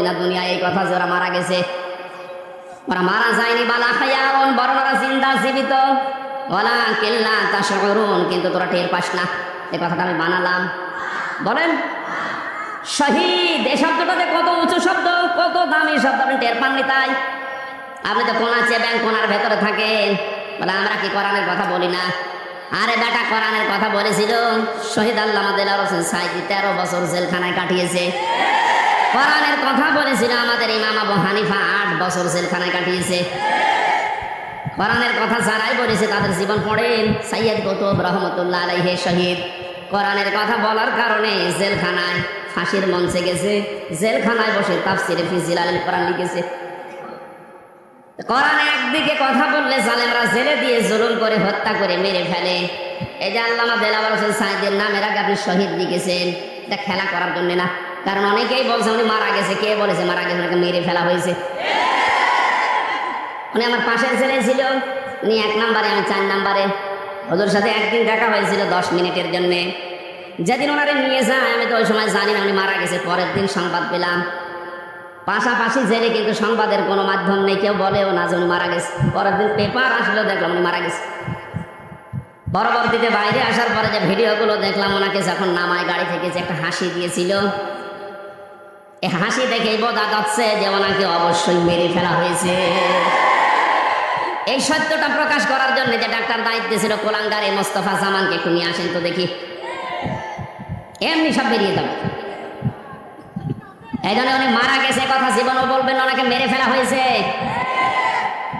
বলবি না দুনিয়া এই কথা যে ওরা মারা গেছে। ওরা মারা যায়নি, বালা হায়াউন, বরং ওরা জিন্দা জীবিত, ওয়ালা কিল্লা তাশউরুন, কিন্তু তোরা টের পাস না। এই কথাটা আমি বানালাম। বলেন শহীদ এই শব্দটাতে কত উঁচু শব্দ, কত দামি শব্দ, আপনি টের পাননি তাই? আপনি তো কোনা চেবেন, কোনার ভেতরে থাকেন, বলে আমরা কি কোরআনের কথা বলি না? আরে বেটা কোরআনের কথা বলেছিল। শহীদ আল্লামা দেলাওয়ার হোসেন সাঈদী 13 বছর জেলখানায় কাটিয়েছে। কোরআনের কথা বলেছিল আমাদের ইমাম আবু হানিফা 8 বছর জেলখানায় কাটিয়েছে। কোরআনের কথা যারাই বলেছে তাদের জীবন পড়েন। সাইয়্যিদ কুতুব রহমতুল্লাহ আলাইহি শহীদ কোরআনের কথা বলার কারণে জেলখানায় ফাঁসির মঞ্চে গেছে, জেলখানায় বসে তাফসিরে ফি জিলালিল কোরআন লিখেছে। কোরআনে একদিকে কথা বললে জালেমরা জেলে দিয়ে জুলুম করে হত্যা করে মেরে ফেলে। এই যে আল্লামা দেলাওয়ার হোসেন সাঈদীর নামের আগে আপনি শহীদ লিখেছেন, এটা খেলা করার জন্য না। কারণ অনেকেই বলছে উনি মারা গেছে। কে বলেছে মারা গেছে? ওনাকে মেরে ফেলা হয়েছে। উনি আমার পাশের ছেলে ছিল, উনি 1 নম্বরে, আমি 4 নম্বরে। ওদের সাথে একদিন দেখা হয়েছিল 10 মিনিটের জন্য। যেদিন ওনারে নিয়ে যায় আমি তো ওই সময় জানি না উনি মারা গেছে। পরের দিন সংবাদ পেলাম, পাশাপাশি জেলে, কিন্তু সংবাদের কোনো মাধ্যম নেই, কেউ বলেও না যে উনি মারা গেছে। পরের দিন পেপার আসলেও দেখলাম উনি মারা গেছে। পরবর্তীতে বাইরে আসার পরে যে ভিডিওগুলো দেখলাম, ওনাকে যখন নামায় গাড়ি থেকে যে একটা হাসি দিয়েছিল, এই হাসি দেখেই বোঝা যাচ্ছে যে ওনাকে অবশ্যই মেরে ফেলা হয়েছে। এই সত্যটা প্রকাশ করার জন্য যে ডাক্তার দায়িত্বে ছিল কোলাঙ্গার এই মোস্তফা জামানকে একটু নিয়ে আসেন তো দেখি, এমনি সব বেরিয়ে যাবে। এই জন্য উনি মারা গেছে কথা জীবনও বলবেন না, ওনাকে মেরে ফেলা হয়েছে।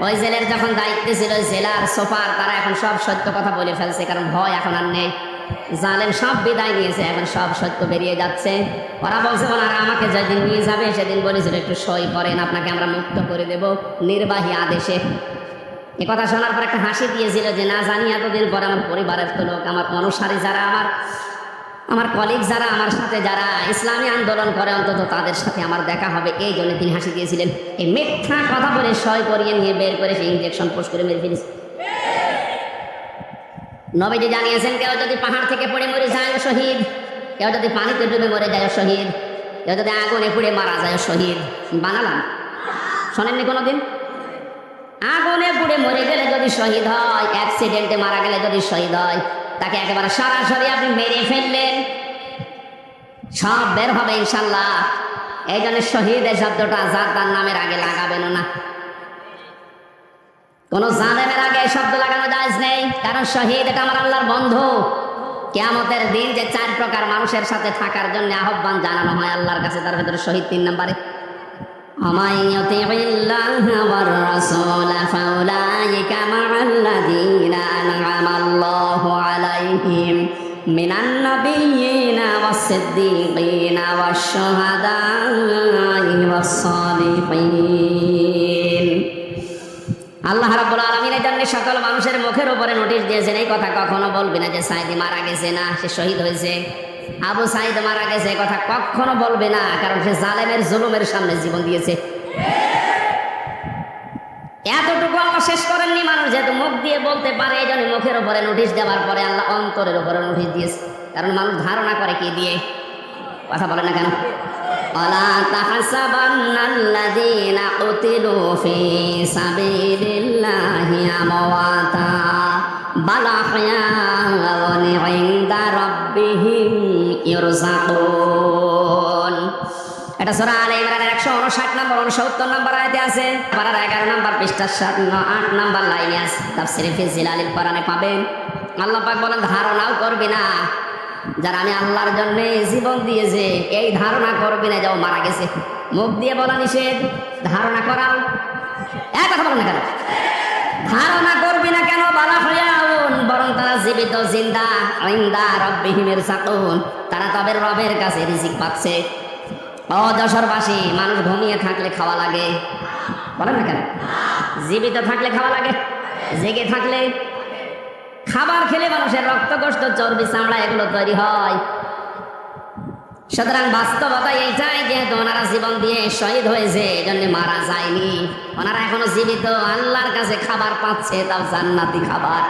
ওই জেলের যখন দায়িত্বে ছিল জেলার সুপার, তারা এখন সব সত্য কথা বলে ফেলছে, কারণ ভয় এখন আর নেই। জালেম সব বিদায় নিয়েছে, এখন সব সত্য বেরিয়ে যাচ্ছে। ওরা বলছে ওনারা আমাকে যেদিন নিয়ে যাবে সেদিন বলেছিল একটু সই করেন, আপনাকে আমরা মুক্ত করে দেব নির্বাহী আদেশে। এ কথা শোনার পর একটা হাসি দিয়েছিল যে না জানি এতদিন পর আমার পরিবারের লোক, আমার অনুসারী যারা, আমার কলিগ যারা, আমার সাথে যারা ইসলামী আন্দোলন করে, অন্তত তাদের সাথে আমার দেখা হবে, এই জন্য তিনি হাসি দিয়েছিলেন। এই মিথ্যা কথা বলে সই করিয়ে নিয়ে বের করে সেই ইঞ্জেকশন পোষ করে মেরে ফেলেছে। নবীজি জানিয়েছেন কেউ যদি পাহাড় থেকে পড়ে মরে যায় শহীদ, কেউ যদি পানিতে ডুবে মরে যায় শহীদ, কেউ যদি আগুনে পুড়ে মারা যায় শহীদ। বানালাম, শোনেননি কোনোদিন? আগুনে পুড়ে মরে গেলে যদি শহীদ হয়, অ্যাক্সিডেন্টে মারা গেলে যদি শহীদ হয়, তাকে একেবারে সরাসরি আপনি মেরে ফেললেন, সব বের হবে ইনশাল্লাহ। এই জন্য শহীদ এই শব্দটা যার তার নামের আগে লাগাবেন না। কোন জালেমের আগে এই শব্দ লাগানো জায়েজ নেই, কারণ শহীদ এটা আমার আল্লাহর বন্ধু। কিয়ামতের দিন যে 4 প্রকার মানুষের সাথে থাকার জন্য আহ্বান জানানো হয় আল্লাহর কাছে, তার ভিতরে শহীদ 3 নম্বরে। ومن يطع الله والرسول فأولئك مع الذين أنعم الله عليهم من النبيين والصديقين والشهداء والصالحين। আল্লাহ রাব্বুল আলামিনের জন্য সকল মানুষের মুখের উপরে নোটিশ দিয়েছেন, এই কথা কখনো বলবি না যে সাঈদী মারা গেছে, না সে শহীদ হয়েছে। আবু সাঈদ মারা গেছে এই কথা কখনো বলবে না, কারণ সে জালেমের জুলুমের সামনে জীবন দিয়েছে। এতটুকু আল্লাহ শেষ করেননি, মানুষ যেহেতু মুখ দিয়ে বলতে পারে, এই জন্য মুখের উপরে নোটিশ দেওয়ার পরে আল্লাহ অন্তরের উপরে নোটিশ দিয়েছে। কারণ মানুষ ধারণা করে কি দিয়ে, কথা বলে না কেন? ওয়ালা তাহসাবান্নাল্লাযীনা কুতিলু ফী সাবিলিল্লাহি আমওয়াতা বাল আহয়াউন ইনদা রাব্বিহিম ইরযাকুন। এটা সূরা আলে ইমরানের 159 নম্বর 69 নম্বর আয়াতে আছে, পারার 11 নম্বর পৃষ্ঠা 8 নম্বর লাইনে আছে, তাফসীরে ফি জিলালিল কোরআনে পাবেন। আল্লাহ পাক বলেন ধারণাও করবি না, যারা আমি আল্লাহর জন্য জীবন দিয়েছে এই ধারণা করবি না যাও মারা গেছে। মুখ দিয়ে বলা নিষেধ, ধারণা করাও। এক কথা বলেন না কেন? ধারণা করবি না কেন? বালা হয়াউন, বরং তারা জীবিত, জিন্দা, ইনদা রাব্বিহিম ইরযাকুন, তারা তাদের রবের কাছে রিজিক পাচ্ছে। ও যশোরবাসী, মানুষ ঘুমিয়ে থাকলে খাওয়া লাগে, বলেন না কেন? জীবিত থাকলে খাওয়া লাগে, জেগে থাকলে খাবার খেলে মানুষের রক্ত, গোশত, চর্বি, চামড়া এগুলো তৈরি হয়। সুতরাং বাস্তবতা এইটাই, যেহেতু ওনারা জীবন দিয়ে শহীদ হয়েছে, এই জন্য মারা যায়নি, ওনারা এখনো জীবিত, আল্লাহর কাছে খাবার পাচ্ছে, তাও জান্নাতি খাবার।